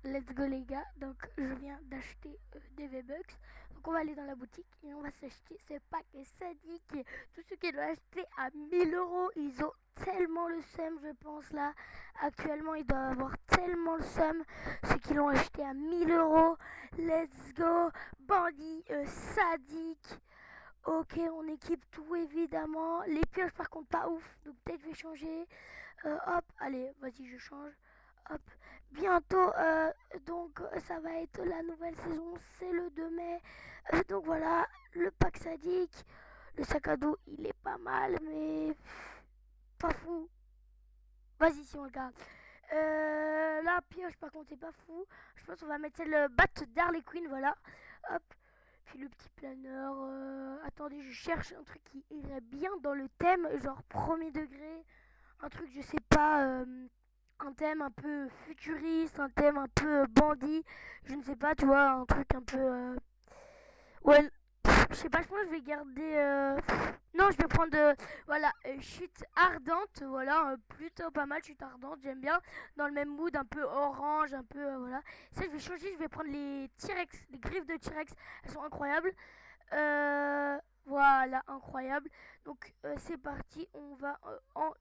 let's go les gars. Donc je viens d'acheter des V-Bucks. Donc on va aller dans la boutique et on va s'acheter ce pack sadique. Tous ceux qui l'ont acheté à 1000 euros, ils ont tellement le seum, je pense là. Actuellement, ils doivent avoir tellement le seum. Ceux qui l'ont acheté à 1000 euros, let's go. Bandit, sadique. Ok, on équipe tout évidemment. Les pioches par contre pas ouf, donc peut-être je vais changer. Hop, allez, vas-y, je change. Hop, bientôt, donc ça va être la nouvelle saison, c'est le 2 mai. Donc voilà, le pack sadique. Le sac à dos, il est pas mal, mais pas fou. Vas-y, si on le garde. La pioche, par contre, c'est pas fou. Je pense qu'on va mettre celle bat d'Harley Quinn, voilà. Hop, puis le petit planeur. Attendez, je cherche un truc qui irait bien dans le thème, genre premier degré. Un truc, je sais pas, un thème un peu futuriste, un thème un peu bandit. Je ne sais pas, tu vois, un truc un peu. Ouais, je sais pas, je pense que je vais garder. Non, je vais prendre. Voilà, chute ardente, voilà, plutôt pas mal, chute ardente, j'aime bien. Dans le même mood, un peu orange, un peu. Voilà. Ça, je vais changer, je vais prendre les T-Rex, les griffes de T-Rex, elles sont incroyables. Voilà, incroyable. Donc c'est parti, on va en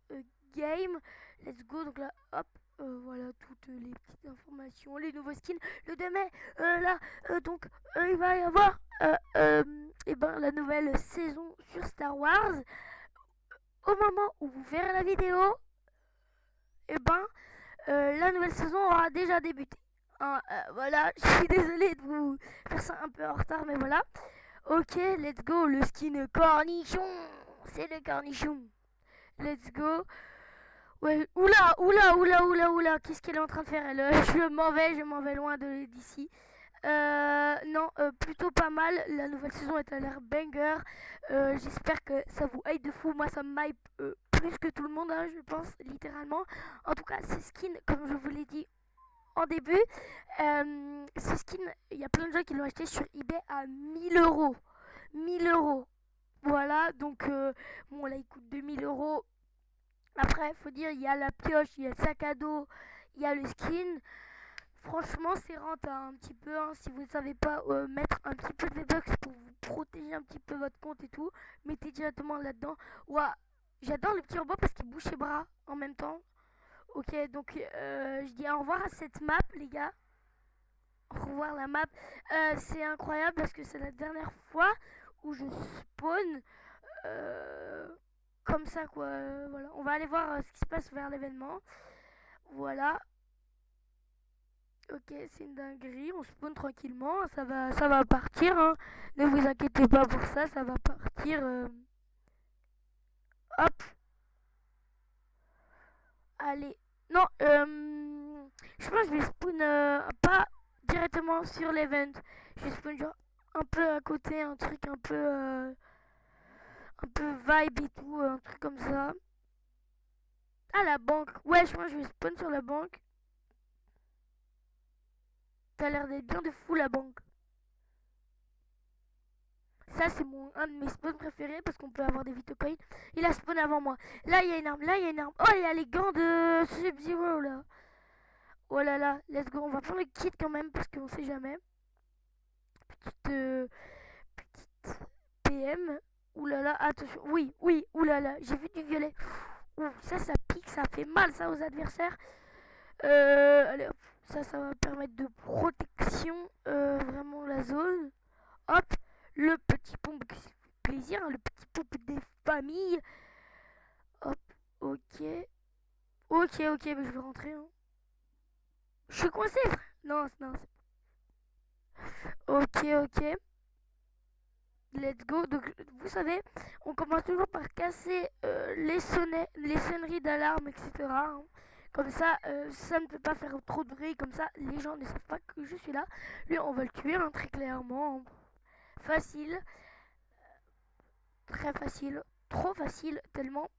game. Let's go. Donc là, hop, voilà toutes les petites informations, les nouveaux skins. Le 2 mai, là, donc il va y avoir et ben, la nouvelle saison sur Star Wars. Au moment où vous verrez la vidéo, et ben, la nouvelle saison aura déjà débuté. Hein, voilà, je suis désolée de vous faire ça un peu en retard, mais voilà. Ok, let's go, le skin cornichon. C'est le cornichon. Let's go. Ouais, oula, oula, oula, oula, oula. Qu'est-ce qu'elle est en train de faire elle? Je m'en vais loin d'ici. Non, plutôt pas mal. La nouvelle saison est à l'air banger. J'espère que ça vous hype de fou. Moi, ça me hype plus que tout le monde, hein, je pense, littéralement. En tout cas, ces skins, comme je vous l'ai dit en début, ces skins, il y a plein de gens qui l'ont acheté sur eBay à 1000 euros. 1000 euros. Voilà, donc bon là il coûte 2000 euros. Après, faut dire, il y a la pioche, il y a le sac à dos, il y a le skin. Franchement, c'est rentable un petit peu. Hein, si vous ne savez pas mettre un petit peu de V-Bucks pour vous protéger un petit peu votre compte et tout, mettez directement là-dedans. Ouah, j'adore le petit robot parce qu'il bouge ses bras en même temps. Ok, donc je dis au revoir à cette map, les gars. Au revoir la map. C'est incroyable parce que c'est la dernière fois où je spawn comme ça, quoi. Voilà, on va aller voir ce qui se passe vers l'événement. Voilà. Ok, c'est une dinguerie. On spawn tranquillement. Ça va partir. Hein. Ne vous inquiétez pas pour ça. Ça va partir. Hop. Allez. Non. Je pense que je vais spawn pas directement sur l'event. Je vais spawn genre un peu à côté, un peu vibe et tout, un truc comme ça. Ah, la banque. Ouais, je pense que je vais spawn sur la banque. T'as l'air d'être bien de fou la banque. Ça, c'est un de mes spawns préférés parce qu'on peut avoir des vitocoins. Il a spawn avant moi. Là, il y a une arme. Là, il y a une arme. Oh, il y a les gants de Sub-Zero là. Oh là là, let's go. On va prendre le kit quand même parce qu'on sait jamais. Petite PM. Ouh là là, attention. Oui, oui, ouh là là. J'ai vu du violet. Ouh, ça pique, ça fait mal ça aux adversaires. Allez hop. Ça va permettre de protection. Vraiment la zone. Hop, le petit pompe qui fait plaisir, hein, le petit pompe des familles. Hop, ok. Ok, ok, mais je vais rentrer. Hein. Je suis coincé, frère. Non, non. Ok, ok. Let's go. Donc, vous savez, on commence toujours par casser les sonneries d'alarme, etc. Hein. Comme ça ne peut pas faire trop de bruit. Comme ça, les gens ne savent pas que je suis là. Lui, on va le tuer, hein, très clairement. Hein. Facile. Très facile. Trop facile, tellement.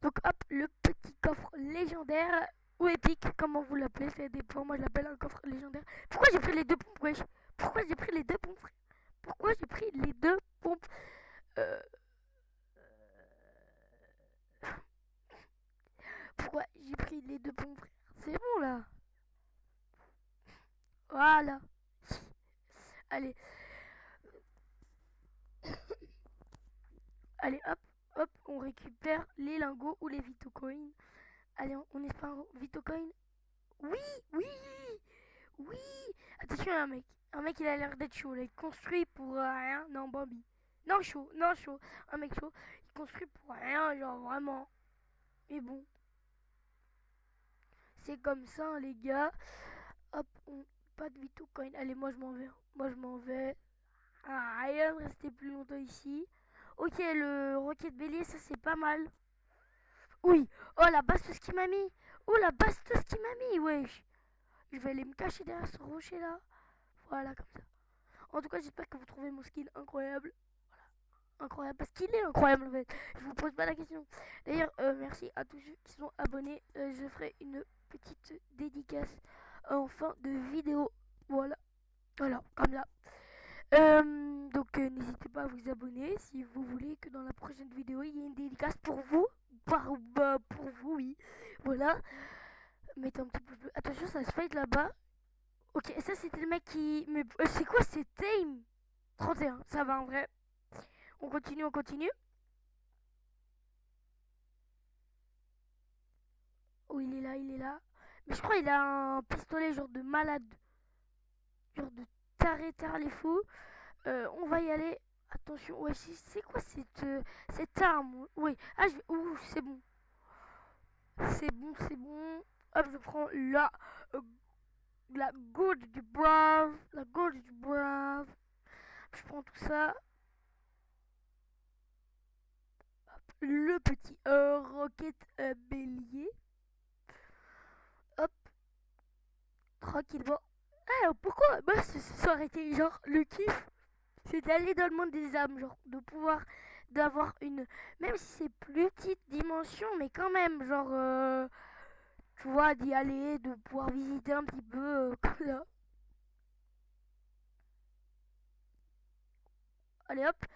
Donc hop, le petit coffre légendaire ou épique, comment vous l'appelez, c'est des points. Moi je l'appelle un coffre légendaire. Pourquoi j'ai pris les deux pompes, wesh? Pourquoi j'ai pris les deux pompes, frère? Pourquoi j'ai pris les deux pompes? euh... Pourquoi j'ai pris les deux pompes, frère? C'est bon là. Voilà. Allez, allez, hop, hop, on récupère les lingots ou les Vitocoins. Allez, on espère un Vitocoin. Oui, oui, oui. Attention, un mec. Un mec, il a l'air d'être chaud. Là. Il construit pour rien. Non, Bambi. Non, chaud, non, chaud. Un mec chaud. Il construit pour rien, genre vraiment. Mais bon, c'est comme ça, hein, les gars. Hop, pas de Vitocoin. Allez, moi, je m'en vais. Moi, je m'en vais. Ah, rien de rester plus longtemps ici. Ok, le roquette bélier, ça c'est pas mal. Oui. Oh, la bastos qui m'a mis. Oh, la bastos qui m'a mis, wesh. Je vais aller me cacher derrière ce rocher là. Voilà, comme ça. En tout cas, j'espère que vous trouvez mon skin incroyable. Incroyable, parce qu'il est incroyable en fait. Je vous pose pas la question. D'ailleurs, merci à tous ceux qui sont abonnés. Je ferai une petite dédicace en fin de vidéo. Voilà. Voilà, comme ça. Donc n'hésitez pas à vous abonner si vous voulez que dans la prochaine vidéo il y ait une dédicace pour vous. Pour vous, oui. Voilà. Mettez un petit peu plus. Attention, ça se fight là-bas. Ok, ça c'était le mec qui. Mais c'est quoi, c'est Tame 31, ça va en vrai. On continue, on continue. Oh, il est là, il est là. Mais je crois qu'il a un pistolet genre de malade. Genre de taré les fous. On va y aller. Attention, ouais, c'est quoi cette arme? Oui, ah, ouh, c'est bon. C'est bon, c'est bon. Hop, je prends euh, la gourde du brave. La gourde du brave. Je prends tout ça. Hop, le petit rocket bélier. Hop, tranquillement. Ah, pourquoi? Bah, ça aurait été genre le kiff. C'est d'aller dans le monde des âmes. Genre, de pouvoir. D'avoir une. Même si c'est plus petite dimension, mais quand même, genre. Tu vois, d'y aller, de pouvoir visiter un petit peu comme ça. Allez hop.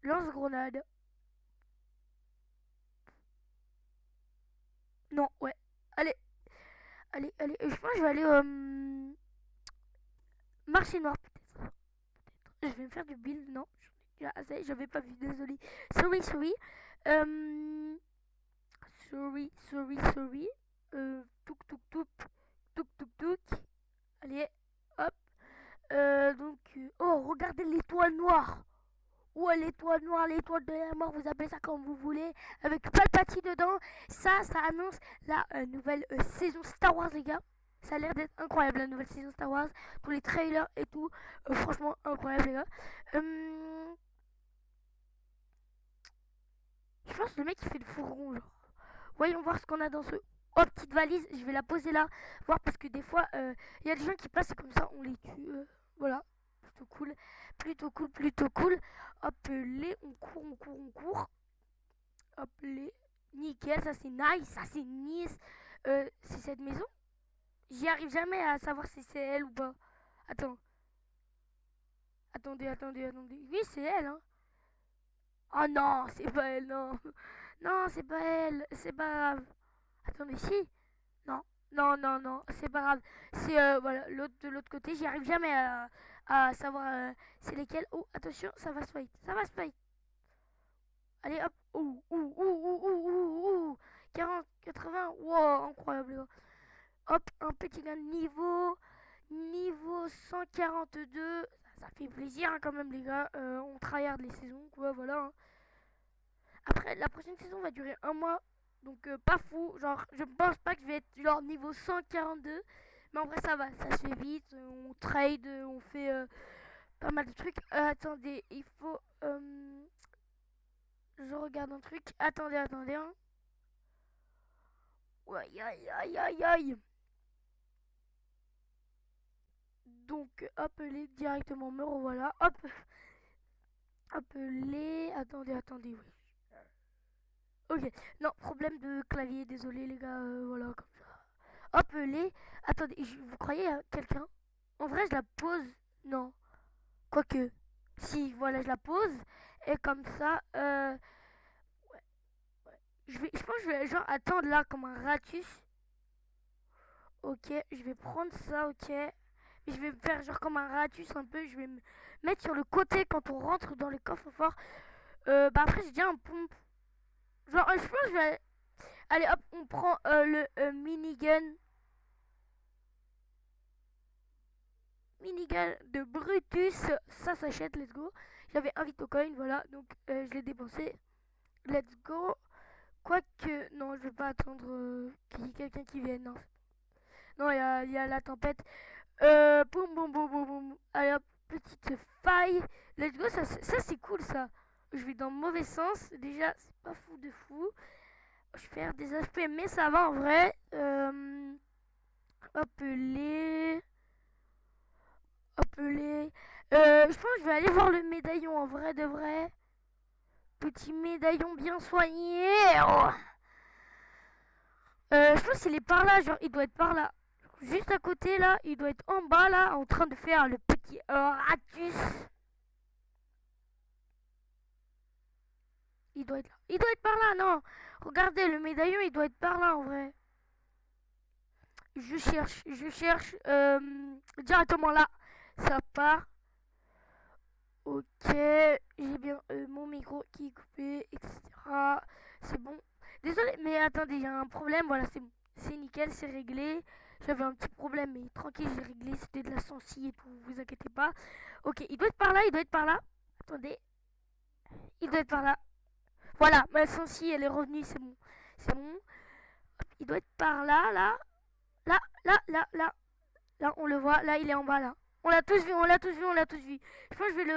Lance-grenade. Non, ouais. Allez, allez, allez. Je pense que je vais aller marché noir peut-être. Je vais me faire du build. Non, j'en ai déjà assez. J'avais pas vu, désolé. Sorry, sorry. Euh, sorry. Touk, touk, touk. Touk, touk, touk. Allez, hop. Oh, regardez l'étoile noire. Ouais, l'étoile noire, l'étoile de la mort, vous appelez ça comme vous voulez, avec Palpatine dedans. Ça annonce la nouvelle saison Star Wars, les gars. Ça a l'air d'être incroyable, la nouvelle saison Star Wars. Tous les trailers et tout. Franchement, incroyable, les gars. Euh, je pense que le mec, il fait le fourgon, genre. Voyons voir ce qu'on a dans ce... Oh, petite valise, je vais la poser là. Voir, parce que des fois, il y a des gens qui passent comme ça, on les tue. Voilà, plutôt cool. Plutôt cool, plutôt cool. Hop, on court. Hop, les. Nickel, ça c'est nice, ça c'est nice. C'est cette maison? J'y arrive jamais à savoir si c'est elle ou pas. Attends, attendez. Oui, c'est elle, hein. Oh non, c'est pas elle, non. Non, c'est pas elle, c'est pas grave. Attendez, si. Non, non, c'est pas grave. C'est voilà, l'autre de l'autre côté, j'y arrive jamais à savoir c'est lesquels. Oh, attention, ça va se fight, ça va se fight. Allez, hop. Ouh. 40, 80. Wow, incroyable. Hop, un petit gain de niveau 142. Ça fait plaisir hein, quand même, les gars. On tryhard les saisons, quoi, voilà. Hein. Après, la prochaine saison va durer un mois. Donc, pas fou. Genre, je pense pas que je vais être genre niveau 142. Mais en vrai, ça va. Ça se fait vite. On trade, on fait pas mal de trucs. Attendez, il faut. Je regarde un truc. Attendez. Hein. Aïe. Donc, appeler directement me revoilà. Hop, appeler. Attendez, oui. Ok, non, problème de clavier, désolé les gars, voilà, comme ça. Appeler. Attendez, vous croyez à quelqu'un? En vrai, je la pose. Non, quoique. Si, voilà, je la pose. Et comme ça, je pense que je vais genre attendre là comme un ratus. Ok, je vais prendre ça, ok. Mais je vais me faire genre comme un ratus un peu. Je vais me mettre sur le côté quand on rentre dans le coffre-fort. Bah après, j'ai déjà un pompe. Genre, je pense que je vais... Allez, hop, on prend le minigun. Minigun de Brutus. Ça s'achète, let's go. J'avais un Vitocoin, voilà. Donc, je l'ai dépensé. Let's go. Quoique, non, je vais pas attendre qu'il y ait quelqu'un qui vienne. Non, non, il y a la tempête. Boum, boum, boum, boum, boum. Allez hop, petite faille. Let's go, ça c'est cool ça. Je vais dans le mauvais sens. Déjà, c'est pas fou de fou. Je vais faire des HP, mais ça va en vrai. Hop les. Hop les. Je pense que je vais aller voir le médaillon en vrai de vrai. Petit médaillon bien soigné. Oh. Je pense qu'il est par là, genre il doit être par là. Juste à côté là, il doit être en bas là, en train de faire le petit ratus. Il doit être là. Il doit être par là, non. Regardez, le médaillon, il doit être par là en vrai. Je cherche directement là. Ça part. Ok, j'ai bien mon micro qui est coupé, etc. C'est bon. Désolé, mais attendez, il y a un problème. Voilà, c'est bon. C'est nickel, c'est réglé. J'avais un petit problème, mais tranquille, j'ai réglé. C'était de la sensi et tout, vous inquiétez pas. Ok, il doit être par là, il doit être par là. Attendez, il doit être par là. Voilà, ma sensi, elle est revenue, c'est bon. C'est bon. Il doit être par là, là. Là, là, là, là. Là, on le voit. Là, il est en bas, là. On l'a tous vu, on l'a tous vu, on l'a tous vu. Je pense que je vais le